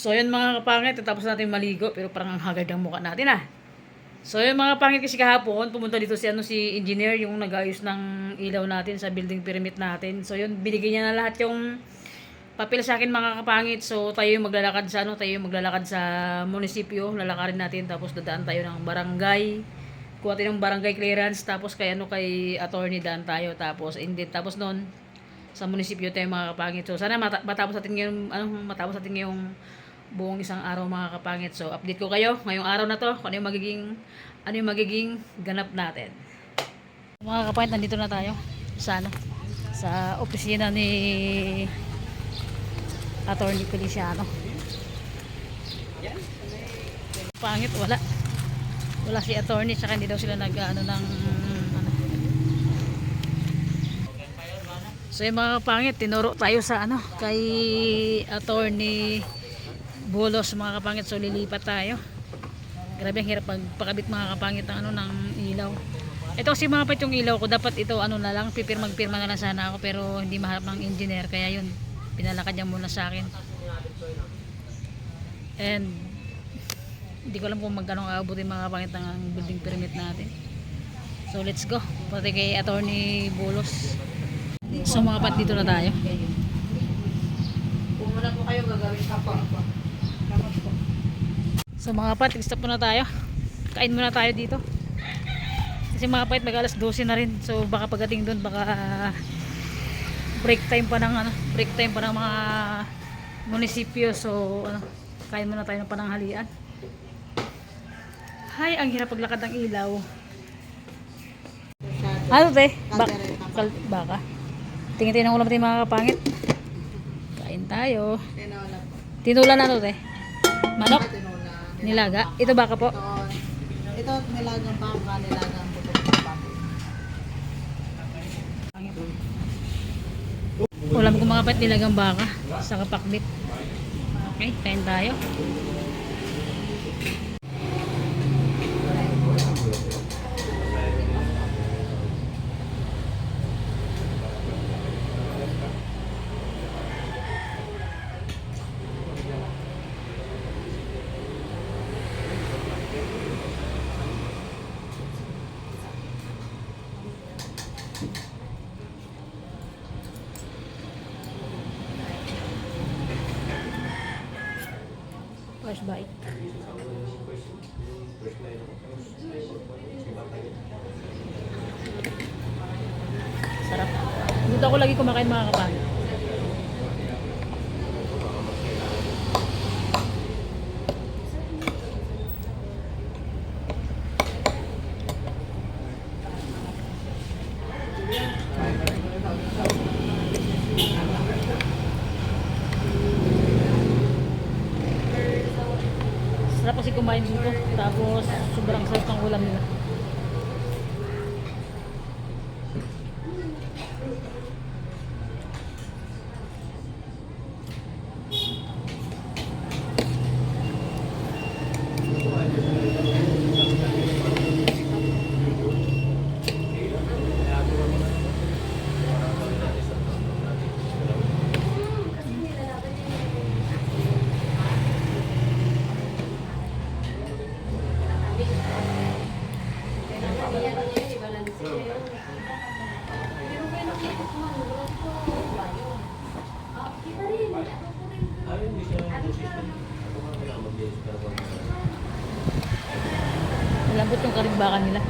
So yun mga kapangit, tapos natin maligo pero parang ang hagad ang mukha natin ah. So yun mga kapangit, kasi kahapon pumunta dito si engineer yung nag-ayos ng ilaw natin sa building permit natin. So yun, binigay niya na lahat yung papel sa akin mga kapangit. So tayo yung maglalakad sa munisipyo, lalakarin natin tapos dadaan tayo ng barangay. Kuha tayo ng barangay clearance tapos kay attorney daan tayo tapos noon sa munisipyo tayo mga kapangit. So sana matapos natin ngayong buong isang araw mga kapangit. So update ko kayo ngayong araw na to kung ano yung magiging ganap natin. Mga kapangit, nandito na tayo sa opisina ni Attorney Feliciano. Pangit, wala si attorney, saka hindi daw sila So yung mga kapangit, tinuro tayo sa kay Attorney Bulos mga kapangit. So lilipat tayo. Grabe ang hirap pagpakabit mga kapangit ng ilaw. Ito kasi mga kapangit yung ilaw ko, dapat ito na lang, magpirma na lang sana ako, pero hindi maharap ng engineer, kaya yun pinalakad niya muna sa akin. And hindi ko alam kung magkano aabutin mga kapangit ng building permit natin. So let's go. Pati kay Attorney Bulos. So mga kapangit, dito na tayo. Kung muna po kayo gagawin pa. So mga kapangit, stop muna tayo. Kain muna tayo dito. Kasi mga kapangit, mag alas 12 na rin. So baka pagdating doon, baka break time pa ng mga munisipyo. So kain muna tayo ng pananghalian. Hay, ang hirap paglakad ng ilaw. Ano te? Baka. Tingin ng ulam natin mga kapangit. Kain tayo. Tinula na te? Manok? Nilaga? Ito baka po? Ito nilagang baka, nilagang putok ng baka. Ulam ko mga kapangit, nilagang baka sa kapakbit. Okay, kain tayo. First bite. Sarap. Dito ako lagi kumakain mga kapangit. Sarap kasi kumain dito. Tapos sobrang sarap ng ulam nila. Malambot yung karimbakan nila.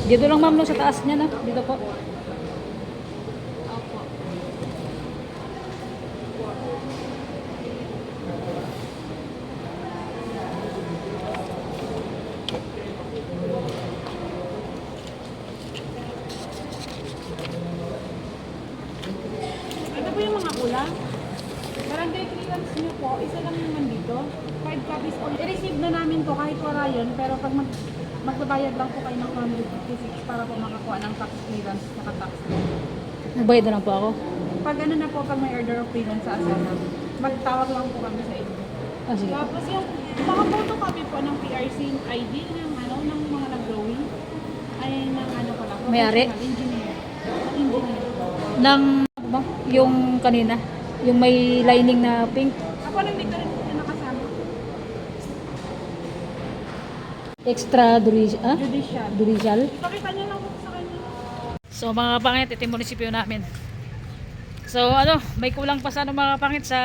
Dito lang ma'am no, sa taas niya na. Dito po. Opo. Ano po yung mga kulang? Barangay clearance niyo po, isa lang naman dito. 5 copies po. I-receive na namin to kahit wala yun, pero pag magbabayad lang po kayo ng 156 para po makakuha ng tax clearance at tax. Magbayad na lang po ako. Pag ano na po, pag may order of payment sa asana, magtawag lang po kami sa inyo. Ah, sige. Tapos yung mga photocopy po ng PRC ID ng ano ng mga nag-drawing ay ng ano pala, May-ari? professional engineer. Engineer. Nang ba? Yung kanina, yung may lining na pink. Ako nandito rin po yung nakasama. Extra Judicial. judicial. Ipakita niyo lang po sa kanya. So mga pangit, ito yung munisipyo namin. So ano, may kulang pa sa ano mga pangit sa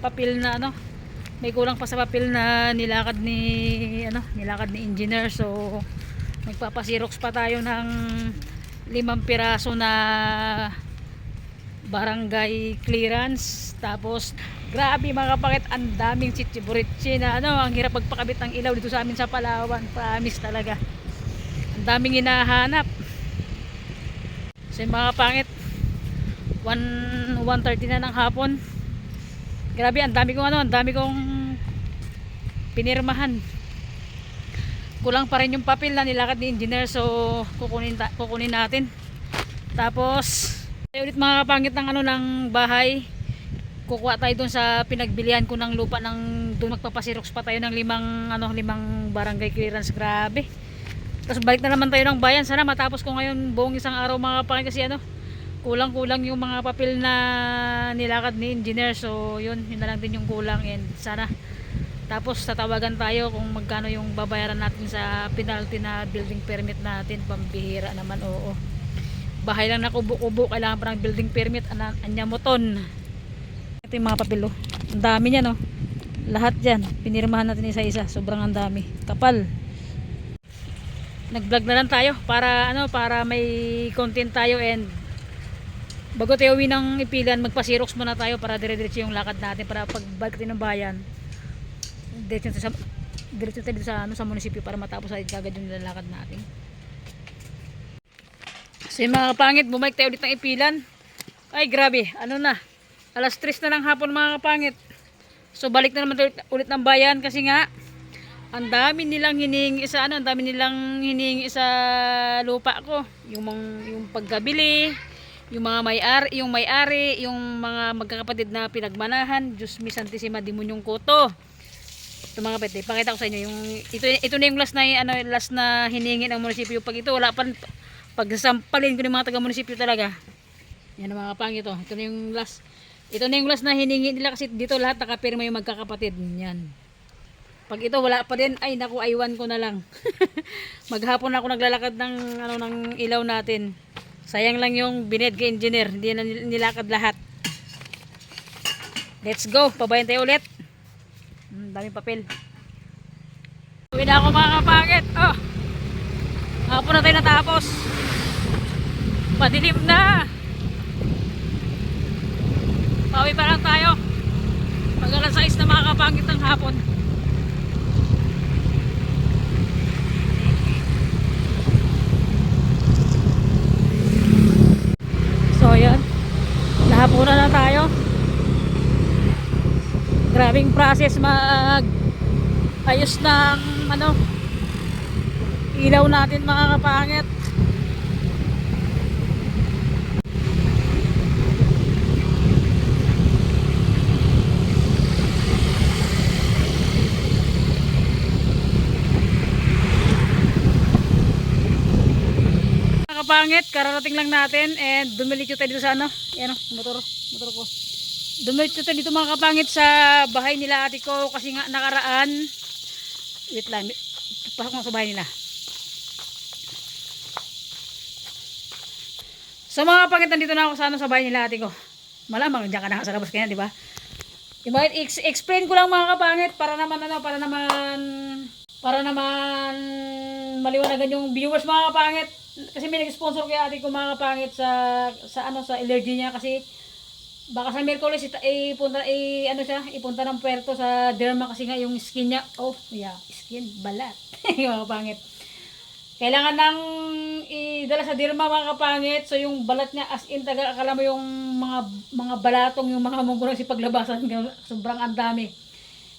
papel na ano. May kulang pa sa papel na nilakad ni engineer. So magpapasirox pa tayo ng 5 piraso na barangay clearance. Tapos grabe mga pangit, ang daming chichiburitsi na ano, ang hirap magpakabit ng ilaw dito sa amin sa Palawan. Promise talaga. Ang daming hinahanap. So mga pangit, 1:30 na ng hapon. Grabe, ang dami kong pinirmahan. Kulang pa rin yung papel na nilakad ni engineer, so kukunin natin. Tapos ulit mga kapangit ng ano ng bahay. Kukuha tayo dun sa pinagbilihan ko ng lupa ng doon, magpapasirox pa tayo ng 5 barangay clearance. Grabe. Tapos balik na naman tayo ng bayan. Sana matapos ko ngayon buong isang araw mga kapangit, kasi ano, kulang-kulang yung mga papel na nilakad ni engineer. So yun na lang din yung kulang, and sana tapos tatawagan tayo kung magkano yung babayaran natin sa penalty na building permit natin. Pambihira naman, oo. Bahay lang na kubo-kubo, kailangan pa ng building permit. Anya mo ton. Ito yung mga papel, oh. Ang dami niya, no. Lahat dyan pinirmahan natin isa-isa. Sobrang ang dami, kapal. Nag-vlog na lang tayo para ano, para may content tayo, and bago tayo uwi ng ipilan, magpa-xerox muna tayo para dire-diretso yung lakad natin, para pagbalik tayo ng bayan, diretso tayo sa ano, sa munisipyo, para matapos agad yung lalakad natin. So yung mga kapangit, bumalik tayo ulit ng ipilan. Ay grabe, ano na, 3:00 na ng hapon mga kapangit. So balik na naman tayo ulit ng bayan, kasi nga ang dami nilang hinihingi sa ano, ang dami nilang hinihingi sa lupa ko, yung pagkabili, yung mga may-ari, yung mga magkakapatid na pinagmanahan. Diyos mi Santissima, Demonyong Koto. Ito mga kapatid, pakita ko sa inyo yung ito na yung last na hinihingi ng munisipyo. Pag ito wala pa, pag sampalin ko ng mga taga munisipyo talaga. Yan ang mga kapangit, ito na yung last. Ito na yung last na hinihingi nila, kasi dito lahat nakapirma yung magkakapatid. Yan. Pag ito wala pa din, ay naku, aywan ko na lang. Maghapon ako naglalakad ng ano, ng ilaw natin. Sayang lang yung bined kay engineer, hindi na nilakad lahat. Let's go, pabayan tayo ulit. Daming papel. Uwi na ako mga kapangit. Oh, hapon na tayo natapos. Madilim na. Pauwi pa lang tayo. Pag alas 6 na mga kapangit ng hapon. So yan, nahapunan na tayo. Grabing process mag ayos ng ano, ilaw natin mga kapangit. Kapangit, kararating lang natin, and dumiretso tayo dito sa ano, yan o, motor ko. Dumiretso tayo dito mga kapangit sa bahay nila ate ko, kasi nga nakaraan, wait lang, pasok mo sa bahay nila. So mga kapangit, nandito na ako sa ano, sa bahay nila ate ko. Malamang diyan ka na sa labas kanya, di ba? para naman maliwanagan yung viewers mga kapangit. Kasi may nag-sponsor kay ate ko mga kapangit sa allergy niya kasi baka sa Miyerkules ipunta ng puerto sa derma kasi nga yung skin niya, skin, balat. Mga kapangit. Kailangan nang idala sa derma mga kapangit. So yung balat niya as in akala mo yung mga balatong yung mga mungurang si paglabasan, sobrang ang dami.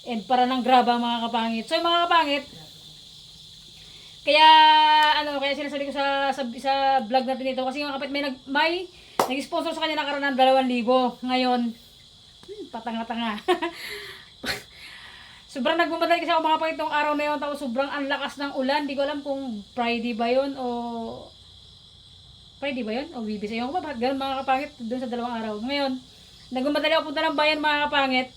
And para ng graba mga kapangit. So mga kapangit, kaya sinasabi ko sa vlog natin ito kasi mga kapit may nag-sponsor sa kanya nakaraan ng 2,000. Ngayon, patanga-tanga. Sobrang nagmamadali kasi ako mga kapangit itong araw na yun, tapos sobrang ang lakas ng ulan. Hindi ko alam kung Friday ba yun o Weekdays. Ayun ko ba, bakit ganun mga kapangit doon sa 2 araw. Ngayon, nagmamadali ako punta ng bayan mga kapangit.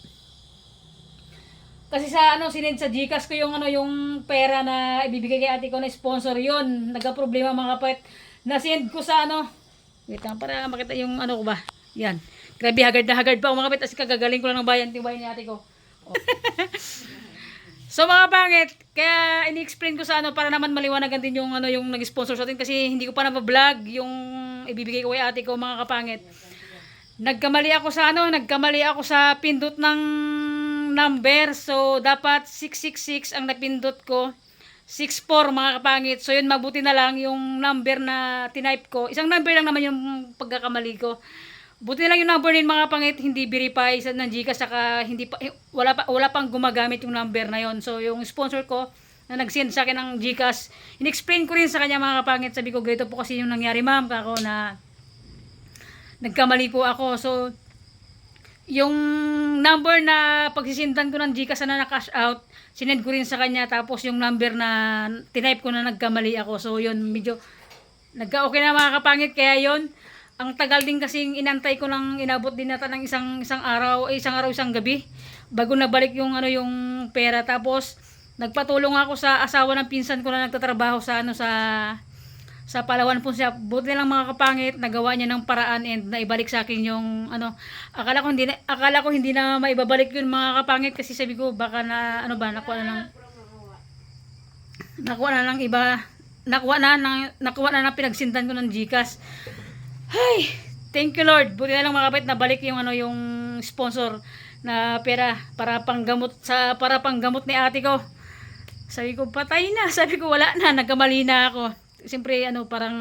Kasi sinend sa GCash ko yung pera na ibibigay kay ate ko na sponsor yon. Nagka-problema mga kapit. Na-send ko sa wait lang para makita yung ko ba. Yan. Grabe, hagard na hagard pa ako mga kapit. Kasi kagagaling ko lang ng bayan ni ate ko. Oh. So mga pangit, kaya ini-explain ko sa para naman maliwanagan din yung yung nag-sponsor sa atin kasi hindi ko pa na-vlog yung ibibigay ko kay ate ko mga kapangit. Nagkamali ako sa pindot ng number. So, dapat 666 ang napindot ko. 64 mga kapangit. So, yun mabuti na lang yung number na tinype ko. Isang number lang naman yung pagkakamali ko. Buti na lang yung number din mga kapangit. Hindi verify ng GCash. Saka wala pang gumagamit yung number na yon. So, yung sponsor ko na nag-send sa akin ng GCash, in-explain ko rin sa kanya mga kapangit. Sabi ko, ganito po kasi yung nangyari ma'am. Kako na nagkamali po ako. So, yung number na pagsisindan ko ng GCash na na-cash out, sinend ko rin sa kanya. Tapos yung number na tinype ko na nagkamali ako. So yun, medyo nagka-okay na mga kapangit. Kaya yun, ang tagal din kasing inantay ko ng inabot din nata ng isang araw, isang gabi. Bago nabalik yung yung pera. Tapos nagpatulong ako sa asawa ng pinsan ko na nagtatrabaho sa Palawan po siya. Buti lang mga kapangit, nagawa niya ng paraan and naibalik sa akin yung akala ko hindi na maibabalik yun mga kapangit kasi sabi ko baka na nakuha na ng pinagsintan ko ng GCash. Ay, thank you Lord. Buti na lang mga kapangit nabalik yung yung sponsor na pera para panggamot ni ate ko. Sabi ko patay na, sabi ko wala na, nagkamali na ako. Siyempre parang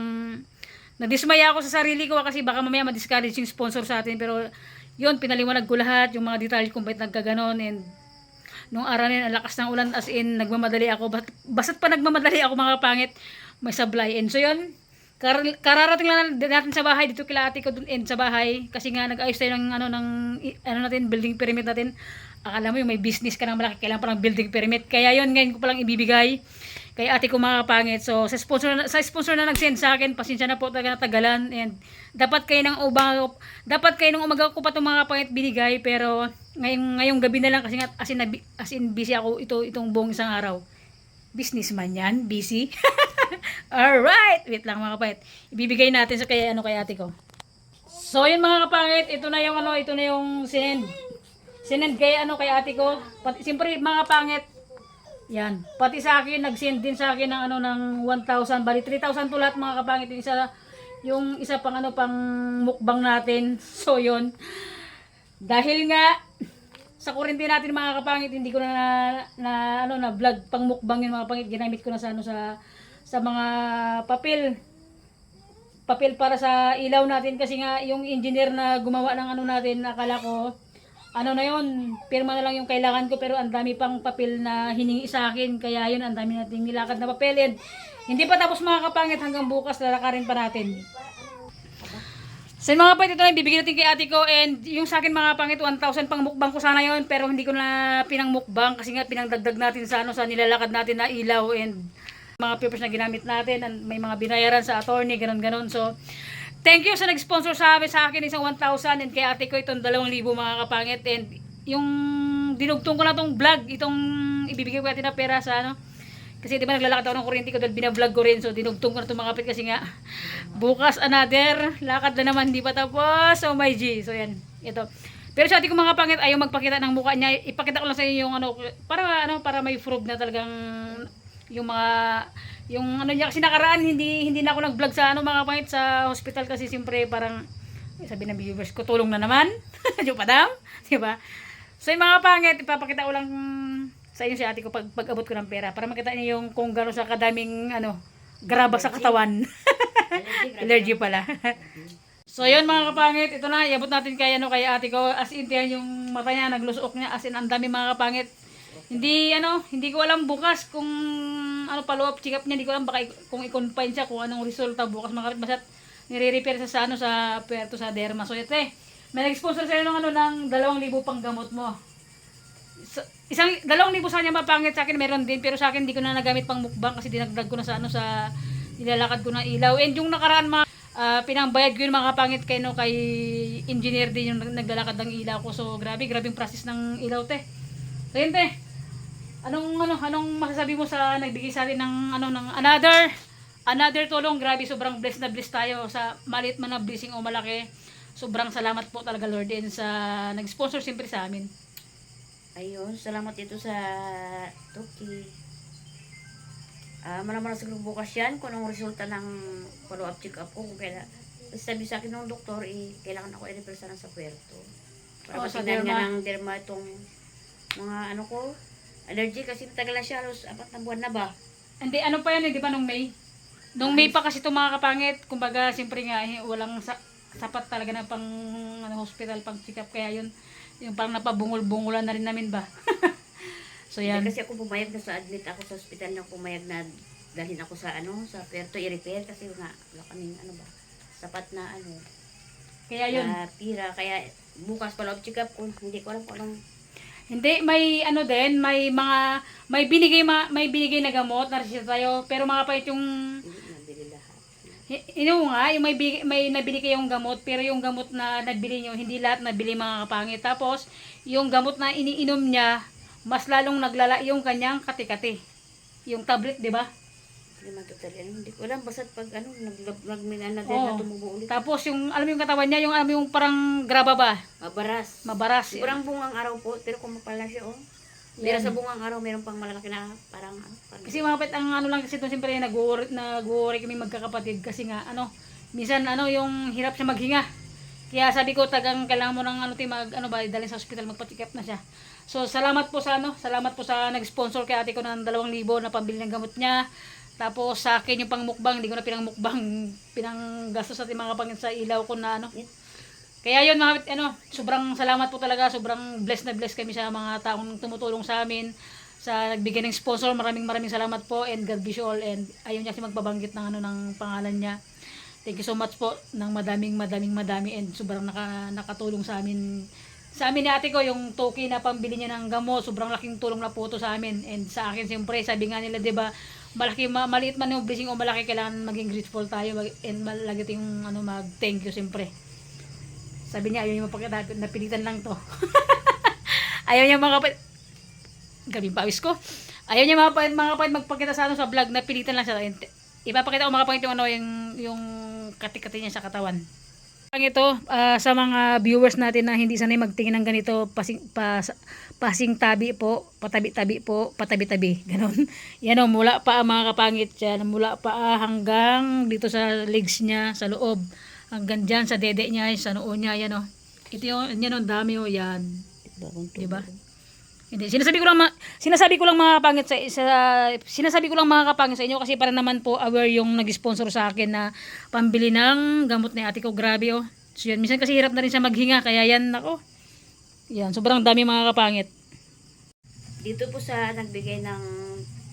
nadismaya ako sa sarili ko kasi baka mamaya ma-discourage yung sponsor sa atin, pero yun, pinaliwanag ko lahat yung mga detalye kung bakit nagkaganon. And nung araw na yun, ang lakas ng ulan as in nagmamadali ako, basta't pa nagmamadali ako mga pangit, may sablay. And so yun, kararating lang natin sa bahay dito kila ate ko dun, and sa bahay kasi nga nag-ayos tayo ng natin, building permit natin. Akala mo yung may business ka ng malaki, kailangan pa ng building permit. Kaya yun, ngayon ko palang ibibigay kay ate ko mga kapangit. So sa sponsor na nag-send sa akin, pasensya na po talaga natagalan. And dapat kayo nung umaga ko pa itong mga kapangit binigay, pero ngayong gabi na lang kasi nga as in busy ako itong buong isang araw. Businessman yan, busy. Alright, wait lang mga kapangit. Ibibigay natin sa kay ate ko. So yun mga kapangit, ito na yung sinend kay ate ko. Siyempre mga kapangit, yan. Pati sa akin, nag-send din sa akin ng 1,000. Bali, 3,000 to lahat mga kapangit. Yung isa pang pang mukbang natin. So, yun. Dahil nga, sa kurente natin mga kapangit, hindi ko na vlog pang mukbang yun mga kapangit. Ginamit ko na sa mga papel para sa ilaw natin. Kasi nga, yung engineer na gumawa ng natin, akala ko, na yun, pirma na lang yung kailangan ko, pero ang dami pang papel na hiningi sa akin, kaya yun, ang dami nating nilakad na papel. And hindi pa tapos mga kapangit, hanggang bukas lalakarin pa natin. So mga kapangit, ito na bibigyan natin kay ate ko, and yung sa akin mga kapangit, 1,000 pang mukbang ko sana yun, pero hindi ko na pinangmukbang kasi nga pinangdagdag natin sa nilalakad natin na ilaw and mga papers na ginamit natin, and may mga binayaran sa attorney, ganon. So thank you sa nag-sponsor sa akin isang 1,000, and kay ate ko itong 2,000 mga kapangit. And yung dinugtong ko na itong vlog, itong ibibigay ko natin na pera sa kasi diba naglalakad ako ng kuryente ko dahil binablog ko rin. So dinugtong ko na itong mga kapit kasi nga bukas another lakad na naman, hindi pa tapos. So my G, so yan, ito Pero sa ate ko mga kapangit, ayaw magpakita ng mukha niya. Ipakita ko lang sa inyo yung para may proof na talagang yung mga yung ano niya kasi nakaraan hindi na ako nag-vlog sa mga kapangit sa hospital kasi siyempre parang sabi ng viewers ko tulong na naman. Yung padam, di ba? So yung mga kapangit, ipapakita ko lang sa inyo si ate ko pag abot ko ng pera para makita niyo yung kung gano'n sa kadaming graba sa katawan. Allergy pala. So yun mga kapangit, ito na, iabot natin kay ate ko, as in tiyan yung mata niya, naglusok niya, as in ang dami mga kapangit. Hindi ko alam bukas kung follow-up check-up niya, hindi ko alam baka kung i-confine siya, kung anong resulta bukas mga kapangit, basta nire-repair sa Puerto sa Derma. So ito may nag-sponsor sa'yo ng 2,000 pang gamot mo. So, 2,000 sa kanya mapangit, sa akin meron din, pero sa akin hindi ko na nagamit pang mukbang kasi dinagdag ko na sa nilalakad ko ng ilaw. And yung nakaraan pinangbayad ko yung mga kapangit kay engineer din yung naglalakad ng ilaw ko. So grabing process ng ilaw te. So yun te. Anong masasabi mo sa nagbigay sa atin ng ng another tulong? Grabe, sobrang blessed na blessed tayo sa maliit man na blessing o malaki. Sobrang salamat po talaga Lord din sa nag-sponsor siyempre sa amin. Ayun, salamat dito sa Toki. Malamang siguro bukas yan kung anong resulta ng follow-up check-up ko. Kung sabi sa akin ng doktor, kailangan ako i-refer sana sa Puerto. Para sa matignan nga derma. ng derma itong mga allergy kasi tagal na siya, halos 4 na buwan na ba? Hindi, pa yan di ba nung May? Nung May pa kasi itong mga kapangit, kumbaga siyempre nga walang sapat talaga na pang hospital, pang check-up. Kaya yun, yung parang napabungol-bungulan na rin namin ba? So yan. Kasi ako pumayag na sa admit ako sa hospital na pumayag na dalhin ako sa sa Puerto i-repair kasi nga wala kaming sapat na Kaya yun. na pira. Kaya bukas follow-up check-up ko, hindi ko alam kung anong Hindi, may din, may binigay na gamot na resita tayo, pero mga kapangit yung hindi nabili lahat. yung may nabili kayong gamot, pero yung gamot na nabili nyo, hindi lahat nabili mga kapangit. Tapos, yung gamot na iniinom niya, mas lalong naglala yung kanyang kati-kati. Yung tablet, di ba? Hindi man totally, hindi ko alam, basta pag nagminan na din Oo. na tumubo ulit. Tapos, yung, alam mo yung katawan niya, yung parang graba ba? Mabaras. Mabaras. Sobrang bungang araw po, pero kung mapala siya, Pero sa bungang araw, meron pang malalaki na parang, Kasi mga kapit, ang lang kasi ito, siyempre, nag-worry kami magkakapatid. Kasi nga, minsan, yung hirap siya maghinga. Kaya sabi ko, kailangan mo ng dalhin sa hospital, magpa-check up na siya. So, salamat po sa nag-sponsor kay ate ko ng 2,000 na pambili ng gamot niya. Tapos, sa akin yung pangmukbang, hindi ko na pinanggastos sa mga kapangit sa ilaw ko na Kaya yun mga sobrang salamat po talaga, sobrang blessed na blessed kami sa mga taong tumutulong sa amin, sa nagbigay ng sponsor. Maraming salamat po and God bless you all. And ayaw niya kasi magbabanggit ng pangalan niya. Thank you so much po ng madaming and sobrang nakatulong sa amin. Sa amin ni ate ko, yung toki na pambili niya ng gamot, sobrang laking tulong na po ito sa amin. And sa akin, siyempre, sabi nga nila, di ba, maliit man yung blessing o malaki, kailangan maging grateful tayo and lagi tayong mag-thank you, siyempre. Sabi niya, ayaw niya mapakita, napilitan lang to. Ayaw niya gabing pawis ko. Ayaw niya mga kapatid magpakita sa sa vlog, napilitan lang siya. Ipapakita ko mga kapatid yung kati-kati niya sa katawan. Ito, sa mga viewers natin na hindi sanay magtingin ng ganito, pasing tabi po, patabi-tabi po, patabi-tabi, ganon. Yan mula pa mga kapangit yan, mula pa hanggang dito sa legs niya, sa loob, hanggang dyan sa dede niya, sa noo niya, yan ito yan dami yan. Diba? Hindi, sinasabi ko lang mga kapangit sa inyo kasi para naman po aware yung nag-sponsor sa akin na pambili ng gamot ni ate ko. Grabe So yan, minsan kasi hirap na rin siya maghinga kaya yan yan, sobrang dami mga kapangit. Dito po sa nagbigay ng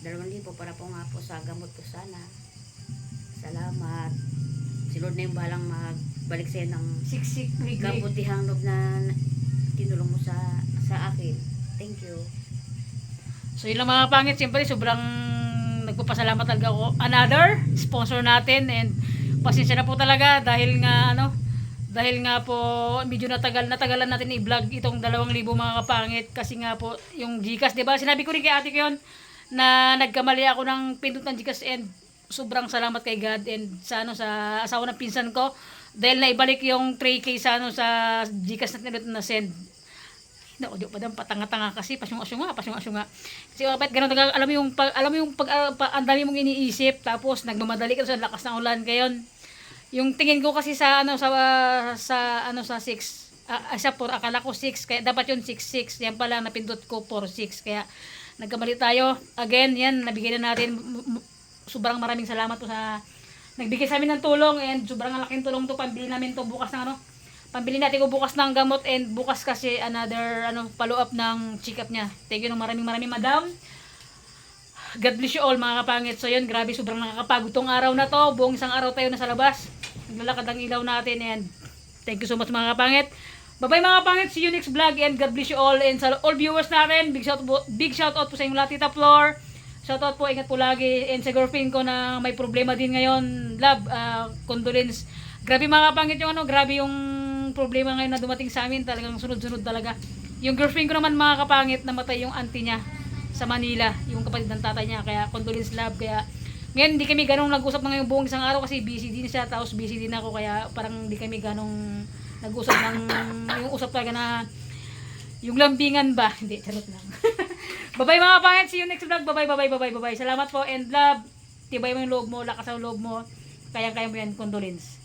2,000 para po nga po sa gamot po sana. Salamat. Si Lord na yung balang magbalik sa'yo ng Siksik, kabutihang loob na tinulong mo sa akin. Thank you. So yun lang mga pangit, siyempre sobrang nagpapasalamat talaga ako. Another sponsor natin and pasensya na po talaga dahil nga po medyo natagalan natin i-vlog itong 2,000 mga kapangit kasi nga po yung Gcash, 'di ba? Sinabi ko rin kay ate ko yun na nagkamali ako ng pindot ng Gcash and sobrang salamat kay God and sa asawa ng pinsan ko Dahil naibalik yung 3K sa ano sa Gcash na send. Naku, di pa dam patanga-tanga kasi pasyunga-syunga. Kasi kapit ganun alam mo yung ang dami mong iniisip tapos nagmamadali ka sa lakas ng ulan kayon. Yung tingin ko kasi sa ano sa 6 sa 4 akala ko 6 kaya dapat yun 66. Yan pala napindot ko 46 kaya nagkamali tayo. Again, yan nabigyan na natin sobrang maraming salamat po sa nagbigay sa amin ng tulong and sobrang laking tulong to pambili namin to bukas ng ano. Pambili natin ko bukas ng gamot and bukas kasi another follow up ng check up niya. Thank you ng maraming madam. God bless you all mga kapangit. So yun, grabe sobrang nakakapagod tong araw na to. Buong isang araw tayo na sa labas. Naglalakad ang ilaw natin and thank you so much mga kapangit. Bye-bye mga kapangit. See you next vlog and God bless you all. And sa all viewers natin, big shout out po sa inyong lahat, Tita Flor. Shout out po, ingat po lagi. And sa girlfriend ko na may problema din ngayon, love, condolence. Grabe mga kapangit yung grabe yung problema ngayon na dumating sa amin, talagang sunod-sunod talaga. Yung girlfriend ko naman mga kapangit, namatay yung auntie niya sa Manila, yung kapatid ng tatay niya, kaya condolence love. Kaya ngayon hindi kami ganong nag-usap ng buong isang araw kasi busy din siya, tapos busy din ako, kaya parang hindi kami ganong nag-usap ng yung usap talaga na yung lambingan ba, hindi, charot lang. Bye-bye mga kapangit, see you next vlog. Bye-bye. Salamat po and love, tibay mo yung loob mo, lakas ang loob mo, kaya mo yan, condolence.